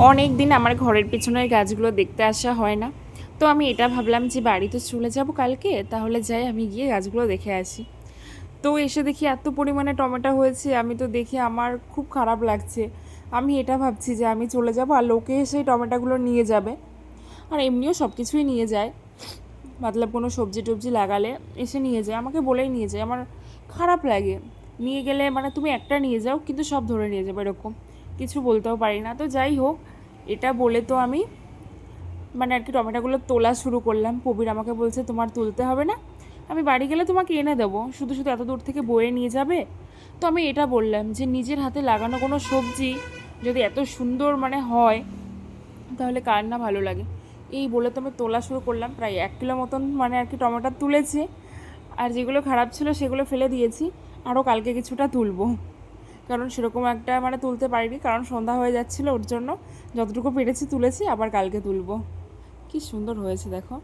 অনেক দিন আমার ঘরের পেছনের গাছগুলো দেখতে আসা হয় না। তো আমি এটা ভাবলাম যে বাড়িতে চলে যাব কালকে, তাহলে যাই আমি গিয়ে গাছগুলো দেখে আসি। তো এসে দেখি এত পরিমাণে টমেটো হয়েছে, আমি তো দেখে আমার খুব খারাপ লাগছে। আমি এটা ভাবছি যে আমি চলে যাব আর লোকে এসে টমেটোগুলো নিয়ে যাবে। আর এমনিও সব কিছুই নিয়ে যায়, মতলব কোনো সবজি টবজি লাগালে এসে নিয়ে যায়, আমাকে বলেই নিয়ে যায়। আমার খারাপ লাগে, নিয়ে গেলে মানে তুমি একটা নিয়ে যাও কিন্তু সব ধরে নিয়ে যাবে, এরকম কিছু বলতেও পারি না। তো যাই হোক, এটা বলে তো আমি মানে আর কি টমেটোগুলো তোলা শুরু করলাম। প্রবীর আমাকে বলছে তোমার তুলতে হবে না, আমি বাড়ি গেলে তোমাকে এনে দেবো, শুধু শুধু এত দূর থেকে বয়ে নিয়ে যাবে। তো আমি এটা বললাম যে নিজের হাতে লাগানো কোনো সবজি যদি এত সুন্দর মানে হয়, তাহলে কার না ভালো লাগে। এই বলে তো আমি তোলা শুরু করলাম, প্রায় 1 কিলো মতন মানে আর কি টমেটো তুলেছি। আর যেগুলো খারাপ ছিল সেগুলো ফেলে দিয়েছি, আরও কালকে কিছুটা তুলবো। কারণ সেরকম একটা মানে তুলতে পারিনি, কারণ সন্ধ্যা হয়ে যাচ্ছিলো, ওর জন্য যতটুকু পেরেছি তুলেছি, আবার কালকে তুলবো। কি সুন্দর হয়েছে দেখো।